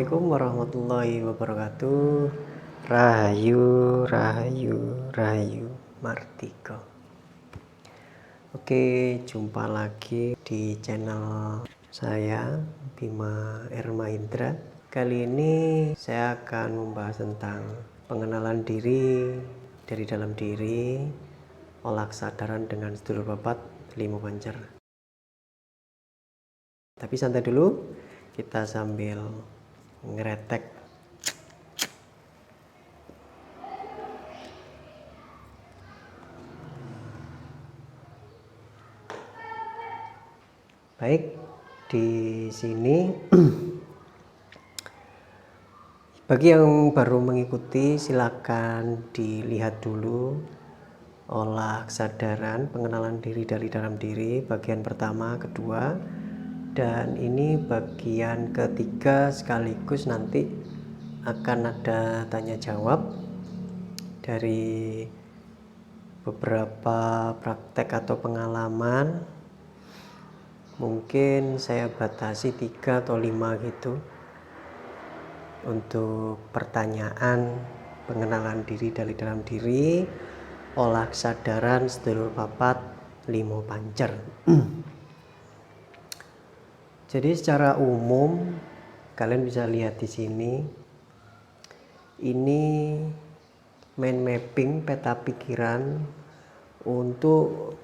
Assalamualaikum warahmatullahi wabarakatuh. Rahayu, rahayu, rahayu, Martika. Oke, jumpa lagi di channel saya, Bima Ermaindra. Kali ini saya akan membahas tentang pengenalan diri dari dalam diri, olah kesadaran dengan sedulur papat limo pancer. Tapi santai dulu, kita sambil ngeretek. Baik, di sini bagi yang baru mengikuti silakan dilihat dulu olah kesadaran pengenalan diri dari dalam diri bagian pertama, kedua, dan ini bagian ketiga sekaligus nanti akan ada tanya jawab dari beberapa praktek atau pengalaman. Mungkin saya batasi 3 atau 5 gitu untuk pertanyaan pengenalan diri dari dalam diri, olah kesadaran sedulur papat limo pancer. Jadi secara umum kalian bisa lihat di sini, ini mind mapping peta pikiran untuk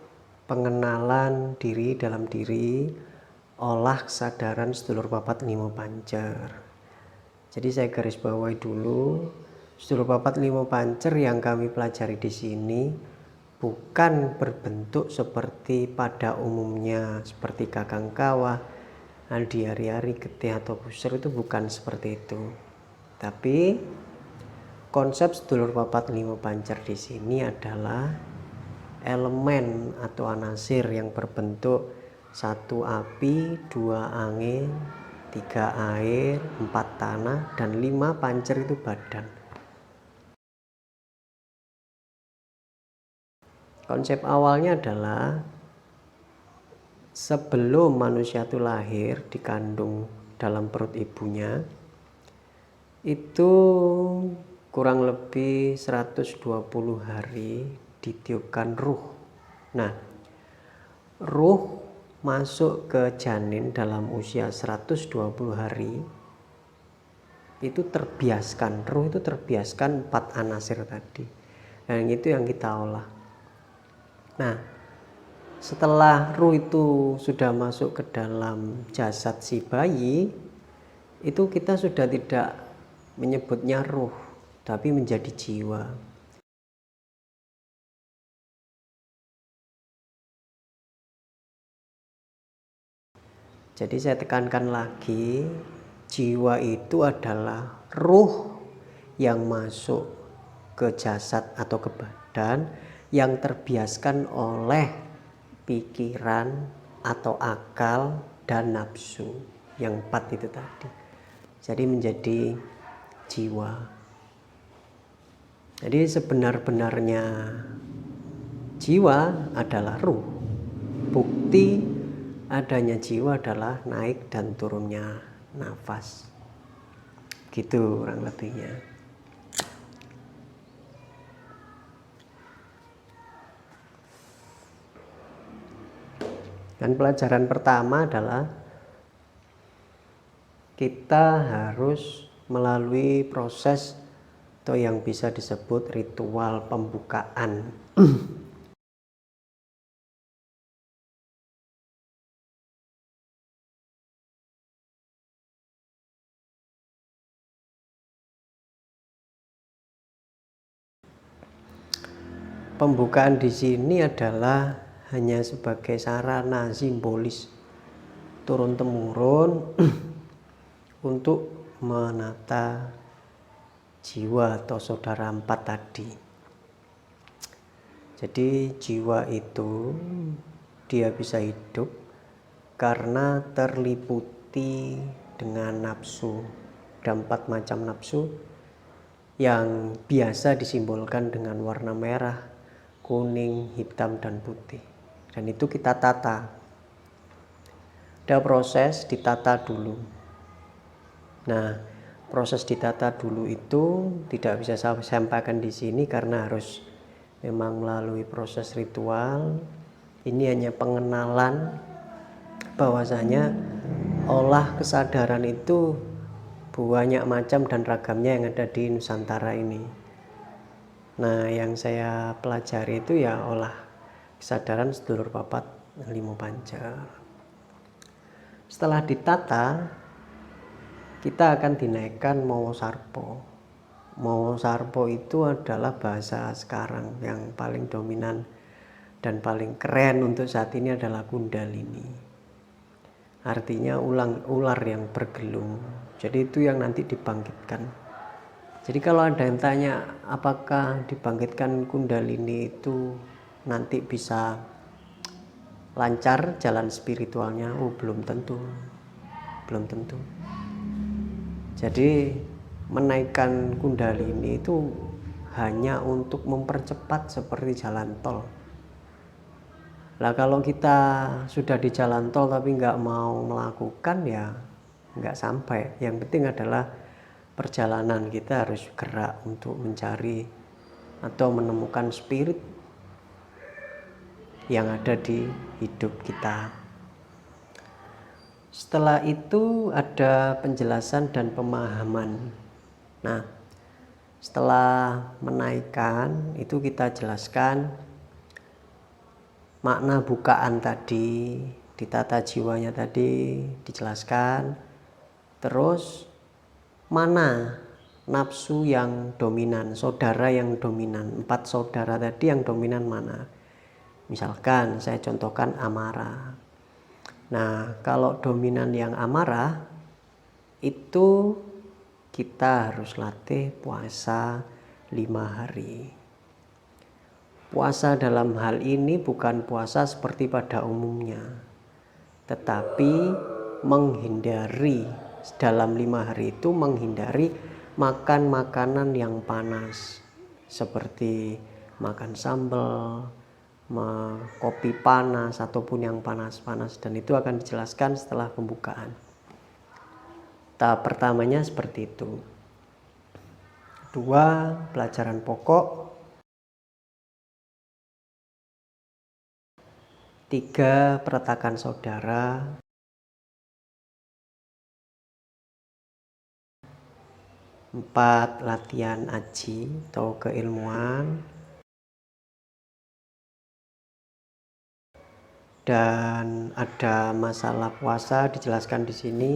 pengenalan diri dalam diri, olah kesadaran sedulur papat limo pancer. Jadi saya garis bawahi dulu, sedulur papat limo pancer yang kami pelajari di sini bukan berbentuk seperti pada umumnya seperti kakang kawah, aldi ari-ari, getih atau busur, itu bukan seperti itu. Tapi konsep sedulur papat limo pancer di sini adalah elemen atau anasir yang berbentuk 1 api, 2 angin, 3 air, 4 tanah, dan 5 pancer itu badan. Konsep awalnya adalah sebelum manusia itu lahir dikandung dalam perut ibunya, itu kurang lebih 120 hari ditiupkan ruh. Nah, ruh masuk ke janin dalam usia 120 hari itu terbiaskan, ruh itu terbiaskan 4 anasir tadi, dan itu yang kita olah. Nah, setelah ruh itu sudah masuk ke dalam jasad si bayi, itu kita sudah tidak menyebutnya ruh, tapi menjadi jiwa. Jadi saya tekankan lagi, jiwa itu adalah ruh yang masuk ke jasad atau ke badan yang terbiaskan oleh pikiran atau akal dan nafsu yang 4 itu tadi. Jadi menjadi jiwa. Jadi sebenar-benarnya jiwa adalah ruh. Bukti adanya jiwa adalah naik dan turunnya nafas. Gitu kurang lebihnya. Dan pelajaran pertama adalah kita harus melalui proses atau yang bisa disebut ritual pembukaan. Pembukaan di sini adalah hanya sebagai sarana simbolis turun-temurun untuk menata jiwa atau saudara 4 tadi. Jadi jiwa itu dia bisa hidup karena terliputi dengan nafsu. Ada 4 macam nafsu yang biasa disimbolkan dengan warna merah, kuning, hitam, dan putih. Dan itu kita tata. Ada proses ditata dulu. Nah, proses ditata dulu itu tidak bisa saya sampaikan di sini karena harus memang melalui proses ritual. Ini hanya pengenalan bahwasanya olah kesadaran itu banyak macam dan ragamnya yang ada di Nusantara ini. Nah, yang saya pelajari itu ya olah kesadaran sedulur papat limo pancer. Setelah ditata, kita akan dinaikkan Mawa Sarpa. Mawa Sarpa itu adalah bahasa sekarang yang paling dominan dan paling keren untuk saat ini adalah Kundalini. Artinya ular yang bergelung. Jadi itu yang nanti dibangkitkan. Jadi kalau ada yang tanya apakah dibangkitkan Kundalini itu nanti bisa lancar jalan spiritualnya? Oh, belum tentu. Belum tentu. Jadi menaikkan Kundalini itu hanya untuk mempercepat seperti jalan tol. Lah kalau kita sudah di jalan tol tapi nggak mau melakukan ya nggak sampai. Yang penting adalah perjalanan kita harus gerak untuk mencari atau menemukan spirit yang ada di hidup kita. Setelah itu ada penjelasan dan pemahaman. Nah, setelah menaikkan itu kita jelaskan makna bukaan tadi, ditata jiwanya tadi dijelaskan. Terus mana nafsu yang dominan, saudara yang dominan, 4 saudara tadi yang dominan mana? Misalkan saya contohkan amarah. Nah, kalau dominan yang amarah itu kita harus latih puasa 5 hari. Puasa dalam hal ini bukan puasa seperti pada umumnya, tetapi menghindari dalam 5 hari itu menghindari makan makanan yang panas seperti makan sambal, kopi panas ataupun yang panas-panas, dan itu akan dijelaskan setelah pembukaan. Tahap pertamanya seperti itu. 2. Pelajaran pokok. 3. Peretakan saudara. 4. Latihan aji atau keilmuan. Dan ada masalah puasa dijelaskan di sini.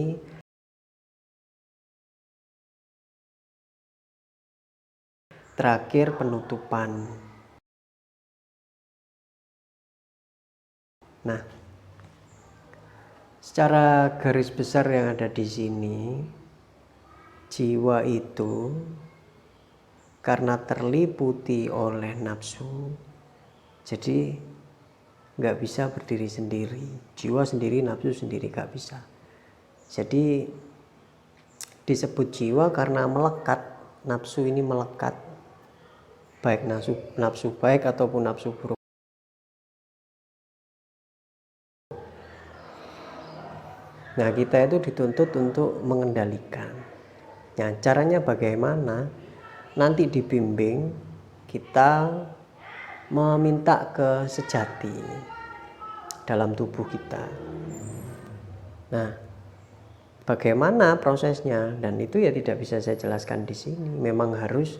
Terakhir penutupan. Nah, secara garis besar yang ada di sini, jiwa itu karena terliputi oleh nafsu, jadi nggak bisa berdiri sendiri. Jiwa sendiri, nafsu sendiri nggak bisa. Jadi disebut jiwa karena melekat, nafsu ini melekat, baik nafsu baik ataupun nafsu buruk. Nah, kita itu dituntut untuk mengendalikan. Nah, caranya bagaimana? Nanti dibimbing, kita meminta ke sejati dalam tubuh kita. Nah, bagaimana prosesnya? Dan itu ya tidak bisa saya jelaskan di sini. Memang harus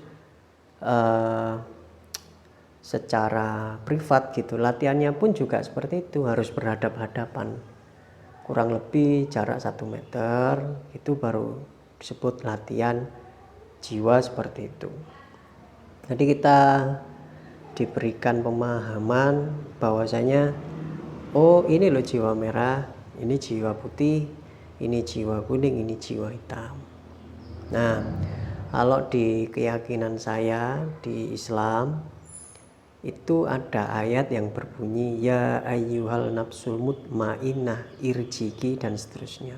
secara privat gitu. Latihannya pun juga seperti itu, harus berhadap-hadapan. Kurang lebih jarak 1 meter, itu baru disebut latihan jiwa seperti itu. Jadi kita diberikan pemahaman bahwasanya oh ini loh jiwa merah, ini jiwa putih, ini jiwa kuning, ini jiwa hitam. Nah, kalau di keyakinan saya di Islam itu ada ayat yang berbunyi ya ayyuhal nafsul mutmainnah irjiki dan seterusnya.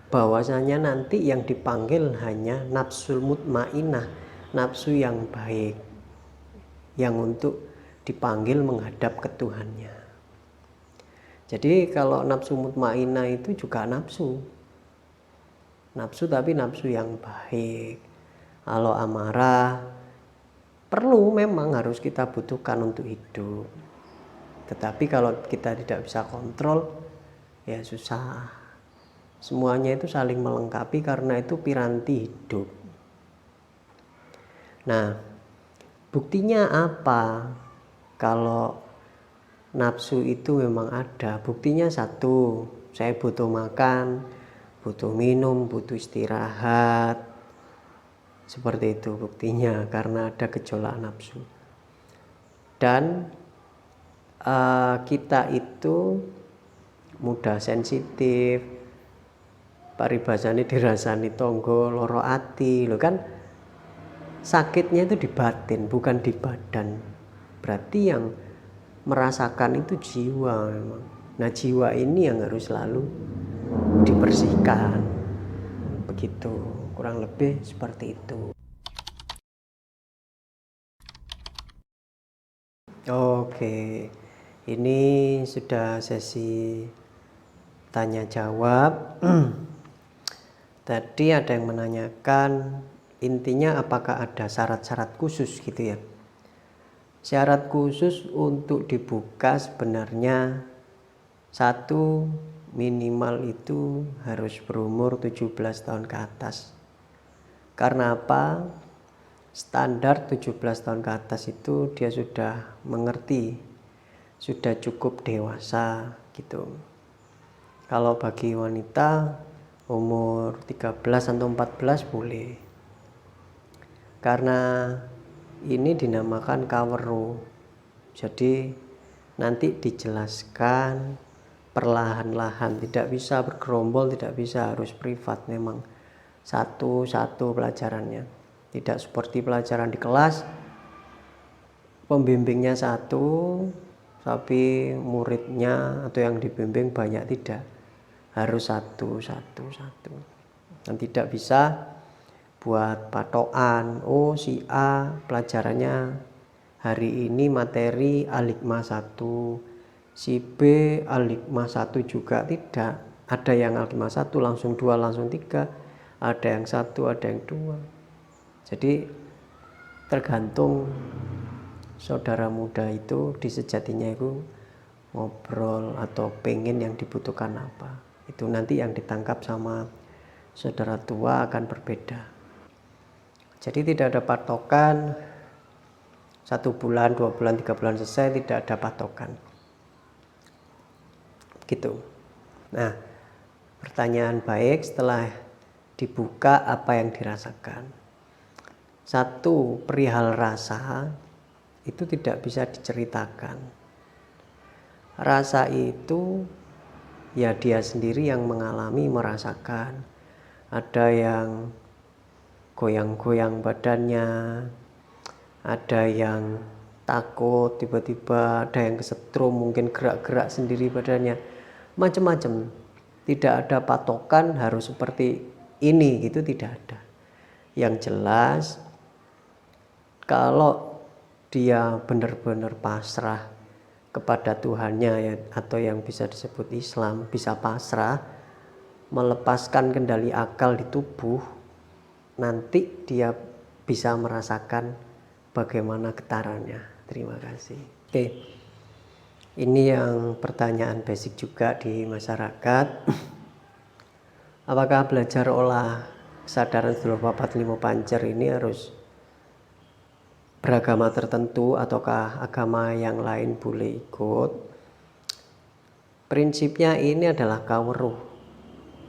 Bahwasanya nanti yang dipanggil hanya nafsul mutmainnah, nafsu yang baik, yang untuk dipanggil menghadap ke Tuhannya. Jadi kalau nafsu mutmainnah itu juga nafsu. nafsu tapi nafsu yang baik. Kalau amarah perlu, memang harus kita butuhkan untuk hidup, tetapi kalau kita tidak bisa kontrol ya susah. Semuanya itu saling melengkapi karena itu piranti hidup. Nah, buktinya apa kalau nafsu itu memang ada? Buktinya satu, saya butuh makan, butuh minum, butuh istirahat. Seperti itu buktinya, karena ada gejolak nafsu. Dan kita itu mudah sensitif, paribasane dirasani tonggo loro ati, lo kan sakitnya itu di batin bukan di badan. Berarti yang merasakan itu jiwa memang. Nah, jiwa ini yang harus selalu dibersihkan. Begitu, kurang lebih seperti itu. Oke, ini sudah sesi tanya jawab. Tadi ada yang menanyakan, intinya apakah ada syarat-syarat khusus gitu ya. Syarat khusus untuk dibuka sebenarnya satu, minimal itu harus berumur 17 tahun ke atas. Karena apa? Standar 17 tahun ke atas itu dia sudah mengerti, sudah cukup dewasa gitu. Kalau bagi wanita umur 13 atau 14 boleh, karena ini dinamakan kaweru. Jadi nanti dijelaskan perlahan-lahan, tidak bisa bergerombol, tidak bisa harus privat, memang satu-satu pelajarannya. Tidak seperti pelajaran di kelas, pembimbingnya satu tapi muridnya atau yang dibimbing banyak, tidak, harus satu. Dan tidak bisa buat patokan, oh si A pelajarannya hari ini materi aligma 1, si B aligma 1 juga, tidak. Ada yang aligma 1 langsung 2 langsung 3, ada yang 1 ada yang 2. Jadi tergantung saudara muda itu di sejatinya itu ngobrol atau pengen yang dibutuhkan apa, itu nanti yang ditangkap sama saudara tua akan berbeda. Jadi tidak ada patokan 1 bulan, 2 bulan, 3 bulan selesai, tidak ada patokan gitu. Nah, pertanyaan baik, setelah dibuka apa yang dirasakan. Satu, perihal rasa itu tidak bisa diceritakan. Rasa itu ya dia sendiri yang mengalami, merasakan. Ada yang goyang-goyang badannya, ada yang takut tiba-tiba, ada yang kesetrum, mungkin gerak-gerak sendiri badannya, macam-macam. Tidak ada patokan harus seperti ini gitu, tidak ada. Yang jelas kalau dia benar-benar pasrah kepada Tuhannya ya, atau yang bisa disebut Islam, bisa pasrah, melepaskan kendali akal di tubuh, nanti dia bisa merasakan bagaimana getarannya. Terima kasih. Oke, ini yang pertanyaan basic juga di masyarakat. Apakah belajar olah kesadaran sedulur papat limo pancer ini harus beragama tertentu ataukah agama yang lain boleh ikut? Prinsipnya ini adalah kaweruh.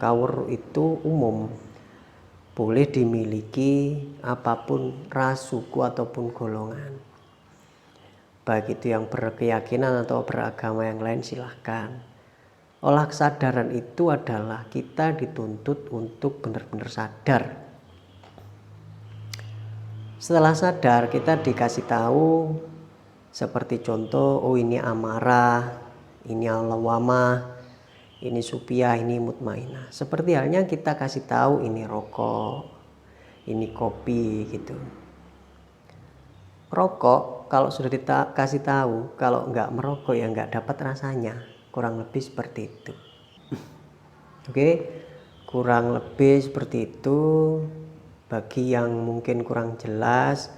Kaweruh itu umum, boleh dimiliki apapun ras, suku ataupun golongan. Baik itu yang berkeyakinan atau beragama yang lain, silahkan. Olah kesadaran itu adalah kita dituntut untuk benar-benar sadar. Setelah sadar kita dikasih tahu, seperti contoh, oh ini amarah, ini lawamah, ini supiah, ini mutmainah. Seperti halnya kita kasih tahu ini rokok, ini kopi gitu. Rokok kalau sudah dikasih tahu, kalau nggak merokok ya nggak dapat rasanya, kurang lebih seperti itu. Oke, Kurang lebih seperti itu. Bagi yang mungkin kurang jelas,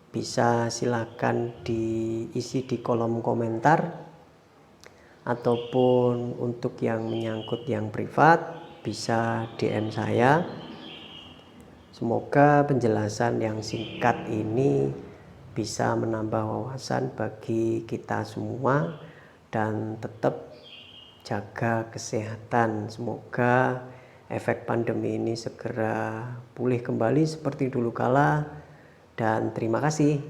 bisa silakan diisi di kolom komentar, ataupun untuk yang menyangkut yang privat bisa DM saya. Semoga penjelasan yang singkat ini bisa menambah wawasan bagi kita semua, dan tetap jaga kesehatan. Semoga efek pandemi ini segera pulih kembali seperti dulu kala, dan terima kasih.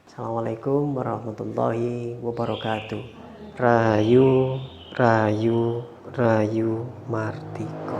Assalamualaikum warahmatullahi wabarakatuh. Rahayu, Rahayu, Rahayu Martiko.